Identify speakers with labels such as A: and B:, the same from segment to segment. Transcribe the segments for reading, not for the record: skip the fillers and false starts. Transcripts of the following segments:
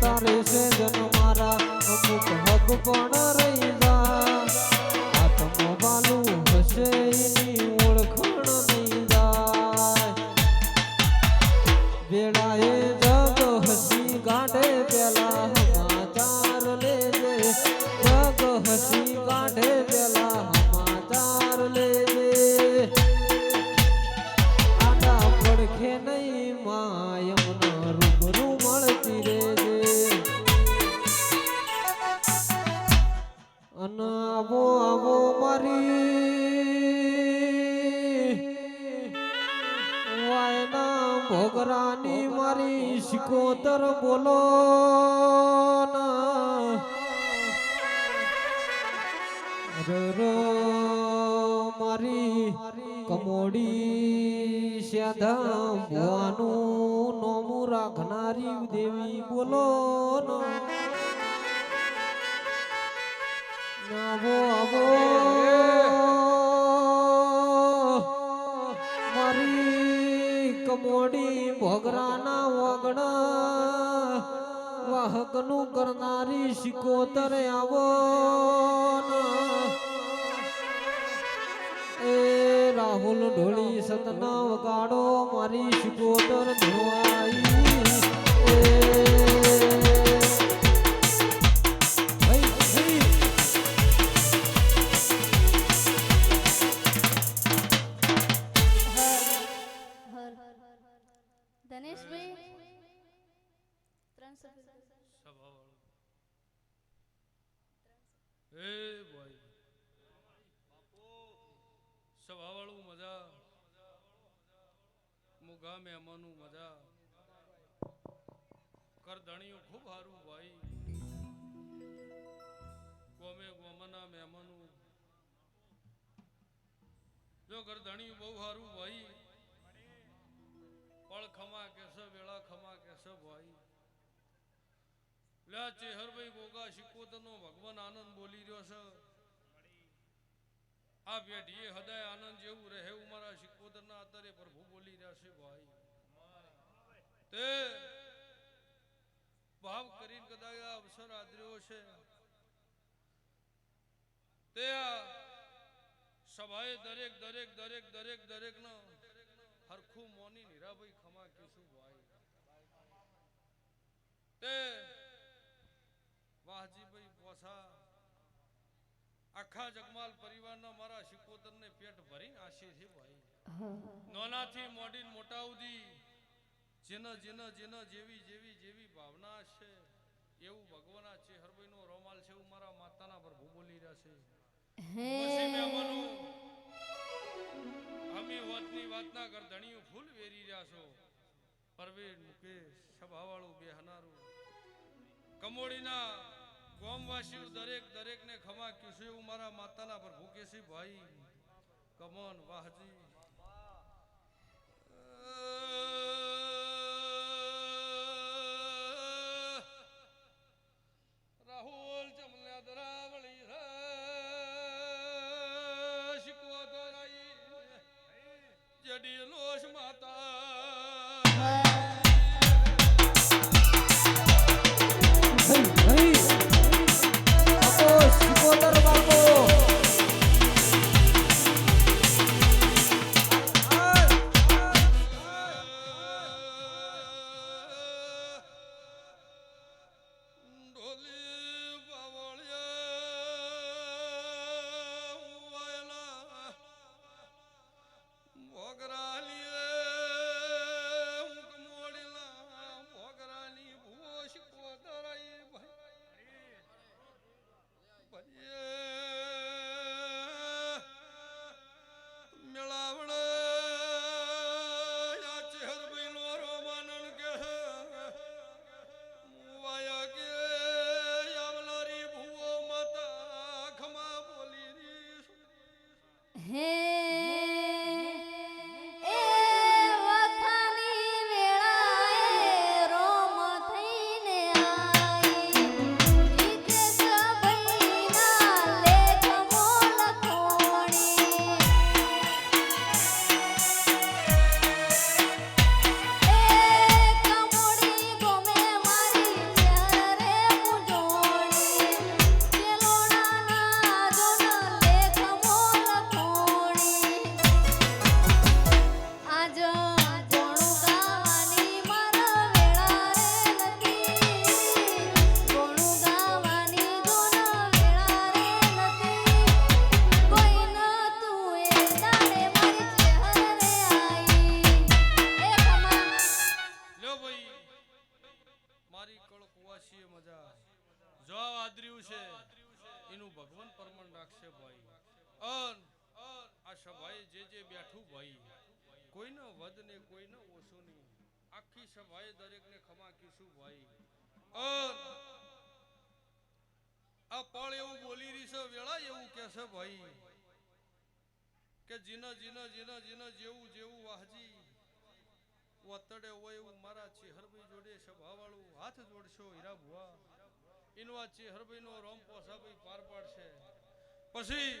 A: કરતા રહેશે જન મારા અમુક હક પણ રહી જા આત્મ વાલું હશે એની ઓળખાણ નહીં જાય વેળાએ જગ હસી ગાંઠે પેલા સમાચાર લેજે જગ હસી ગાંઠે પેલા સમાચાર લેજે આડા પડખે નહીં માયમના રૂબરૂ મળતી રેજે અન આવો આવો મારી વાયના ભોગરાની મારી શિકોતર બોલો મારી કમોડી શ્યાધા ભુવાનું નોમું રાખનારી દેવી બોલો આવો આવો મારી કમોડી ભોગરાના વગણા વાહકનું કરનારી શિકોતર આવો એ રાહુલ ઢોળી સતના વગાડો મારી શિકોતર ધોવાઈ
B: સભાવાળું મજા મુગા મહેમાનું મજા કરધણીયું ખૂબ સારું ભાઈ ગોમે ગોમના મહેમાનું જો કરધણીયું બહુ સારું ભાઈ પળ ખમા કેસે વેળા ખમા કેસે ભાઈ લ્યા ચેહરભાઈ ગોગા શિકોતરનો ભગવાન આનંદ બોલી રહ્યો છે આ પેઢીએ હૃદય આનંદ જેવું રહે એવું મારા શિકોતરના અત્યારે પ્રભુ બોલી રહ્યા છે ભાઈ તે ભાવ કરીને કદાચ આ અવસર આદર્યો છે તે આ સભાએ દરેક દરેક દરેક દરેક દરેક નો હરખું મોની નીરાભાઈ ખમા કીશું ભાઈ તે વાહજીભાઈ પોસા આખા જગમાલ પરિવારના મારા શિકોતરને પેટ ભરીને આશે છે ભાઈ નાનાથી મોડી મોટા સુધી જેના જેના જેના જેવી જેવી જેવી ભાવના છે એવું ભગવાન આ ચેહરભાઈ નો રોમાલ છે એવું મારા માતાના પ્રભુ બોલી રહ્યા છે પછી મહેમાનો અમી વાતની વાતના કરધણીઓ ફૂલ વેરી રહ્યા છો પરવેશ મુકેશ સભાવાળું બેહનારું કમોડીના ગોમવાસીઓ દરેક દરેક ને ખમા કીશું એવું મારા માતાના પર ભૂકેશી ભાઈ કમન વાહજી રાહુલ ચમલા દરાવળી શિકોતરાઈ જડી લોશ માતા મારી કળ કુવાસીએ મજા જો આ આદર્યું છે એનું ભગવાન પરમણ રાખશે ભાઈ અન આ સભાએ જે બેઠું ભાઈ કોઈનો વધ ને કોઈનો ઓછો નહીં આખી સભાએ દરેકને ખમા કીશું ભાઈ અન આ પળ એવું બોલી રહી છે વેળા એવું કહેશે ભાઈ કે જીના જીના જીના જીના જેવું જેવું વાહજી વતડે હોય એવું મારા ચેહરભાઈ જોડે સભાવાળું હાથ જોડશો હીરા ભુવા એનો આ ચેહરભાઈ નો રોમ પોસાભાઈ પાર પાડશે પછી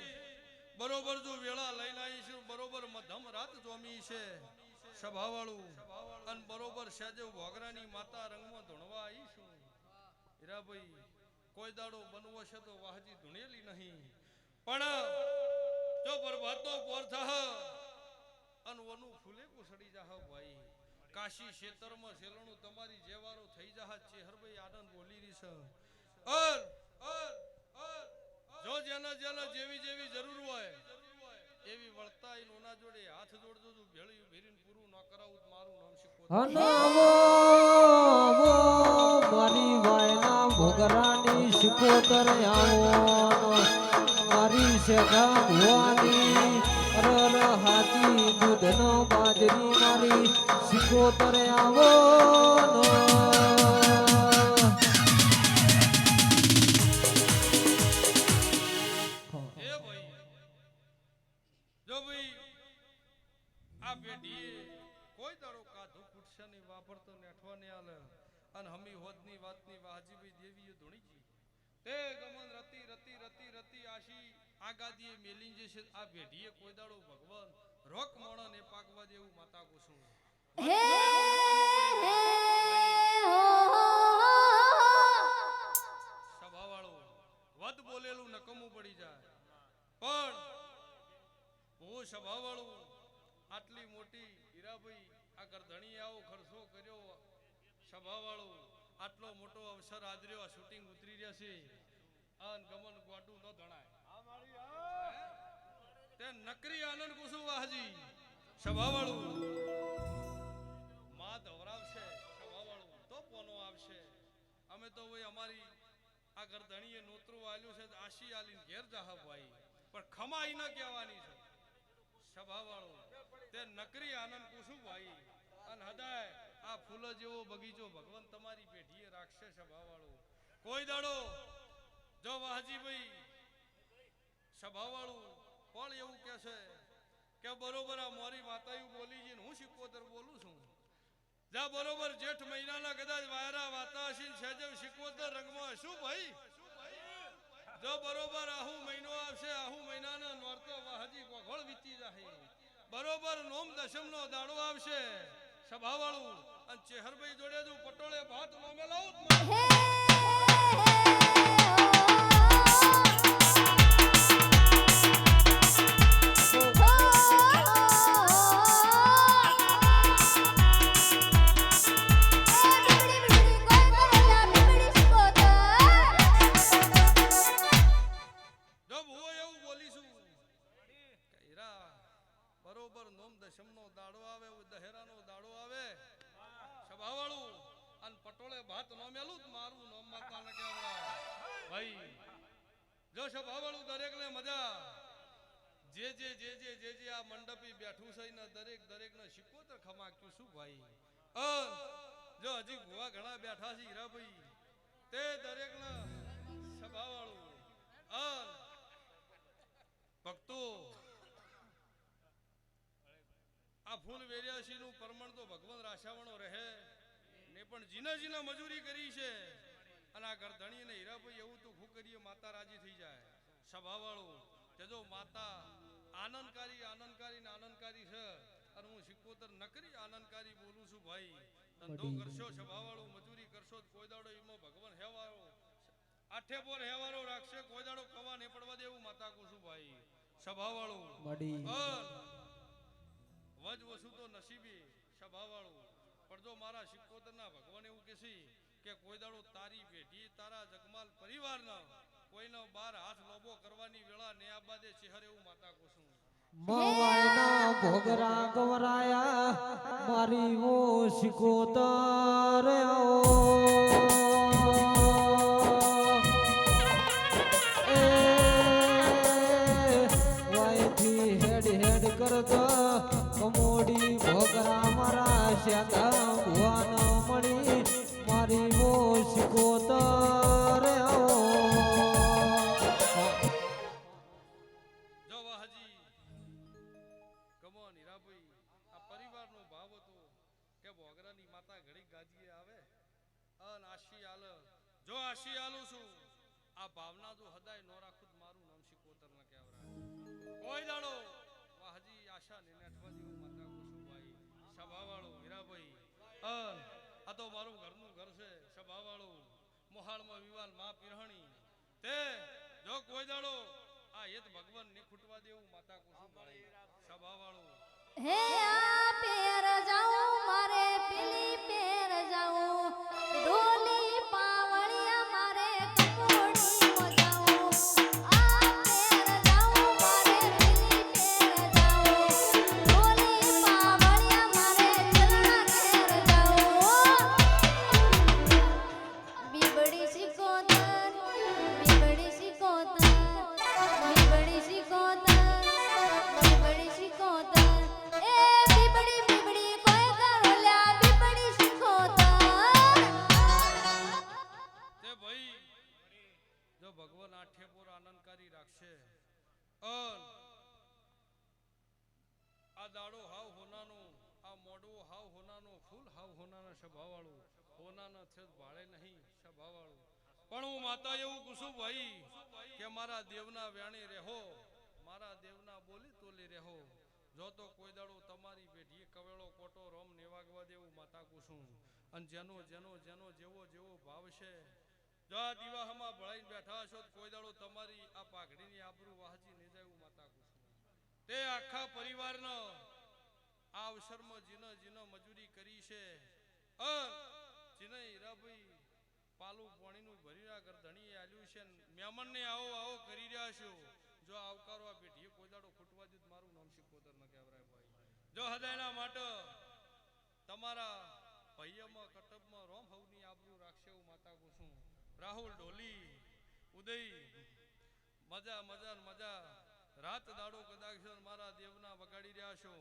B: બરોબર જો વેળા લઈને આવીશું બરોબર મધમ રાત જોમી છે સભાવાળું અને બરોબર સેજે ભોગરાની માતા રંગમાં ધૂણવા આવીશું હીરાભાઈ કોઈ દાડો બનવો છે તો વાહજી ધૂણેલી નહીં પણ જો બરબાદનો પોર થાહ અને વનું ફૂલે કુસડી જાહ ભાઈ કાશી ક્ષેત્રમાં સેલણું તમારી જેવારો થઈ જાહ ચેહરભાઈ આનંદ બોલી રહી છે જો જેના જેના જેવી જેવી જરૂર હોય એવી વળતા નોના જોડે હાથ જોડજો જો ભેળ્યું ભેરીને પૂરું ન કરાવું મારું નામ શીખો
A: હનાવો મારી વાયના ભોગરાની શિકોતર આવો મારી શેખા ભુવાની અરર હાથી દૂધનો બાજરી મારી શિકોતર આવો
B: જો ભાઈ આ પેઢીએ કોઈ દાડો કાધું ફૂટશે નહીં વાપરતો નેઠવા ને આલે અને હમી હોદની વાતની વાજીભાઈ દેવીએ ધૂણીજી તે ગમન રતી રતી રતી રતી આશી આગાદીએ મેલી જે છે આ પેઢીએ કોઈ દાડો ભગવાન રોક મોણો ને પાકવા દેવું માતા કુસુમ
C: હે
B: સભાવાળો વદ બોલેલું નકમું પડી જાય પણ હું સભાવાળું આટલી મોટી હીરાભાઈ આ ગરધણી આવો ખર્ચો કર્યો સભાવાળું આટલો મોટો અવસર આદર્યો આ શૂટિંગ ઉતરી રહ્યા છે અન ગમન ગોડું ન ધણાય તે નકરી આનંદ કુસુ વાહજી સભાવાળું માં ધવરાવશે સભાવાળું તો પોનો આવશે અમે તો ભાઈ અમારી આ ગરધણીએ નોતરું આલ્યું છે આશી આલીને ઘેર જાહ ભાઈ પણ ખમાઈ ન કહેવાની છે સભાવાળો તે નકરી આનંદ કુસુમ ભાઈ અને હદાય આ ફૂલ જેવો બગીચો ભગવાન તમારી પેઢીએ રાખશે સભાવાળો કોઈ દાડો જો વાહજીભાઈ સભાવાળું પણ એવું કહે છે કે બરોબર આ મારી માતાયું બોલી છે હું શિકોતર બોલું છું જા બરોબર જેઠ મહિનાના કદાચ વાયરા વાતા હશે સેજવ શિકોતર રંગમાં શું ભાઈ જો બરોબર આહુ મહિનો આવશે આહુ મહિનાના નોરતો વાહજી ગોળ વીતી જાહે બરોબર નોમ દશમનો દાડો આવશે સભાવાળું અને ચેહરભાઈ જોડે જો પટોળે ભાત નોમે લાવું બરોબર નોમ દશમનો દાડો આવે દહેરાનો દાડો આવે સભાવાળું અને પટોળે ભાત નોમેલું જ મારું નોમ માતા ને કહેવાય ભાઈ જો સભાવાળું દરેકને મજા જે આ મંડપી બેઠું છે ને દરેક ને શિકોતર ખમાક્યું શું ભાઈ જો હજી ભુવા ઘણા બેઠા છે હીરાભાઈ તે દરેક ને સભાવાળું ભક્તો આ ફૂલ વેરિયાસી નું પરમણ તો ભગવાન રાશાવણો રહે ને પણ જીના જીના મજૂરી કરી છે અને આ ગરધણી ને હીરાભાઈ એવું તો ખૂબ કરીએ માતા રાજી થઈ જાય સભાવાળો તેજો માતા આનંદકારી છે અને હું શિકોતર નકરી આનંદકારી બોલું છું ભાઈ ધંધો કરશો સભાવાળો મજૂરી કરશો કોઈ દાડો એમાં ભગવાન હેવારો આઠે પોર હેવારો રાખશે કોઈ દાડો કવા ને પડવા દેવું માતા કુસું ભાઈ સભાવાળો વજ વસુ તો નસીબી સભાવાળું પણ જો મારા શિકોતરના ભગવાન એવું કહેશે કે કોઈ દાડો તારી પેઢી તારા જગમાલ પરિવારના કોઈનો બાર હાથ લોબો કરવાની વેળા ને આ બાદે ચહેર એવું માતા કુસુમ
A: મવાયના ભોગરા ગવરાયા મારી ઓ શિકોતર આવો શિકોતર આવો.
B: જો વાહજી કમોન હીરાભાઈ આ પરિવારનો ભાવ હતો કે બોગરાની માતા ઘડી ગાજીએ આવે અન આશી આલ જો આશી આલું છું આ ભાવના જો હદાય નો રાખું મારું નામ શિકોતર ન કહેવરાય કોઈ દાડો વાહજી આશા ને અઠવા જેવું માતા કુસુભાઈ સભાવાળો હીરાભાઈ આ તો મારું ઘરનું ઘર છે સભાવાળો મોહાળમાં વિવાલ માં પીરહણી તે જો કોઈ દાડો આ હેત ભગવાન ને ખૂટવા દેવું માતા કુસુભાઈ સભાવાળો
C: હે આ પેર જાઉં મારે પેલી પેર જાઉં ડોલી પાવળિયા મારે કપોડીમાં જાઉં આ પેર જાઉં મારે પેલી પેર જાઉં ડોલી પાવળિયા મારે ચરણા ઘેર જાઉં બીબડી શિકોતર બીબડી શિકોતર બીબડી શિકોતર બીબડી શિકોતર એ બીબડી બીબડી કોઈ કરો લ્યા બીબડી શિકોતર
B: તે ભાઈ જો ભગવાન આઠે પોર આનંદકારી રાખશે આ દાડો હાવ હોનાનો આ મોડો હાવ હોનાનો ફૂલ હાવ હોનાના સ્વભાવવાળો હોનાના છે ભાળે નહીં સ્વભાવવાળો પણ હું માતા એવું કુસુમ ભાઈ કે મારા દેવના વ્યાણી રહેવો મારા દેવના બોલી તોલી રહેવો જો તો કોઈ દાડો તમારી પેઢીએ કવેળો કોટો રોમ નેવાગવા દેવું માતા કુસુમ અને જેનો જેનો જેનો જેવો જેવો ભાવ છે જો આ દિવાહમાં ભળાઈને બેઠા છો તો કોઈ દાડો તમારી આ પાઘડીની આબરૂ વાહજી ને જાય માતા કુસુમ તે આખા પરિવારનો આ અવસરમાં જીનો જીનો મજૂરી કરી છે જીને હીરાભાઈ પાલું પાણીનું ભર્યા કર ધણીએ આલ્યું છે મહેમાનને આવો આવો કરી રહ્યા છો જો આવકારવા પેઢીએ કોઈ દાડો ખૂટવા દીધ મારું નામ શિકોતર ન કહેવરાય ભાઈ જો હૃદયના માટે તમારા ભૈયામાં કટબમાં રોમ હવની આબરૂ રાખશે એવું માતા કુસુમ રાહુલ ઢોલી ઉદય મજા મજા મજા રાત દાડો કદાચ મારા દેવના વગાડી રહ્યા છો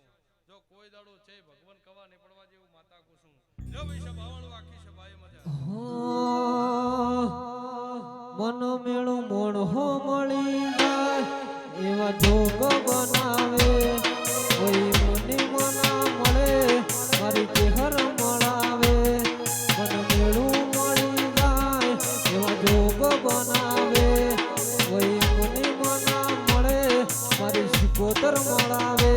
B: જો કોઈ દાડો છે ભગવાન કવા ને પડવા જેવું માતા કુસુમ જો ભાઈ સભાવાળો આખી સભાએ મજા
A: મન મેળું મોણ હો મળી જાય એવા જોગ બનાવે કોઈ મને મના મળે મારી ચહેર મળાવે મન મેળું મળી જાય એવા જોગ બનાવે કોઈ મને મના મળે મારી શિકોતર મળાવે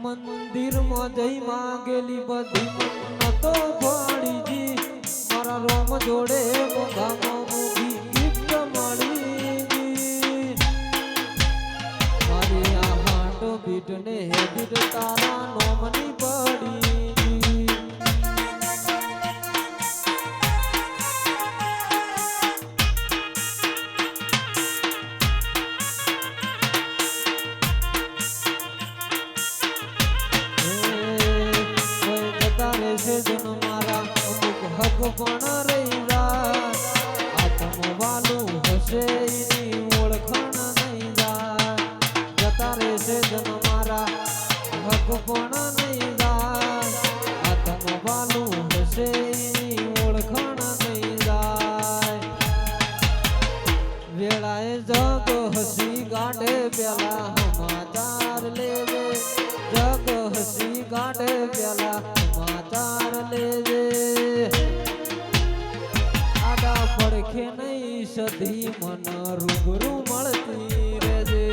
A: મંદિરમાં જઈ માંગેલી બધી મન્નતો ફળીજી મારા રોમ જોડે મોંઘામાં મોંઘી ગિફ્ટ મળી મારી આ હાંડો બીટ ને હેબીટ તારા નોમની પડી મારા અમુક હક પણ રહી જાય આત્મ વાલું હશે એની ઓળખાણ નહીં જાય જતા રહેશે જન મારા હક પણ નહીં જાય આત્મ વાલું હશે એની ઓળખાણ નહીં જાય વેળાએ જગ હસી ગાંઠે પેલા સમાચાર લેજે જગ હસી ગાંઠે પેલા સમાચાર લેજે આડા પડખે નહીં સધી મન રૂબરૂ મળતી રહેજે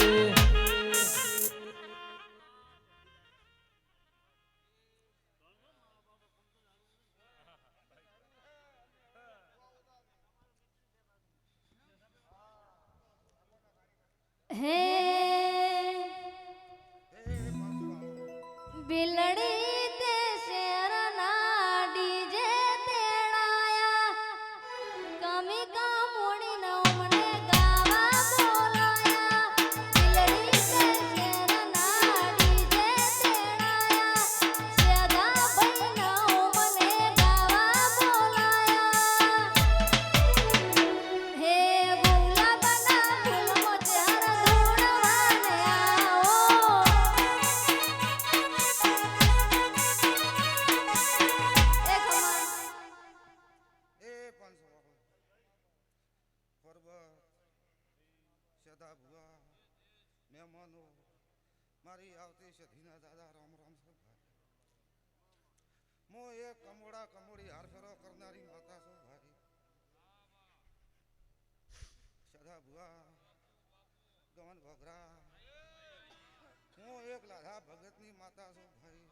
C: હે બિલડી તે શેરના ડીજે તેડાયા કમી કા મોડી ન મને ગાવા
D: મહેમાનો મારી આવતી સધીના દાદા રામ રામ છે ભાઈ હું એક કમોડા કમોડી હાર ફેરો કરનારી માતા છું ભાઈ સદા ભુવા ગમન ઘોઘરા હું એક લાધા ભગતની માતા છું ભાઈ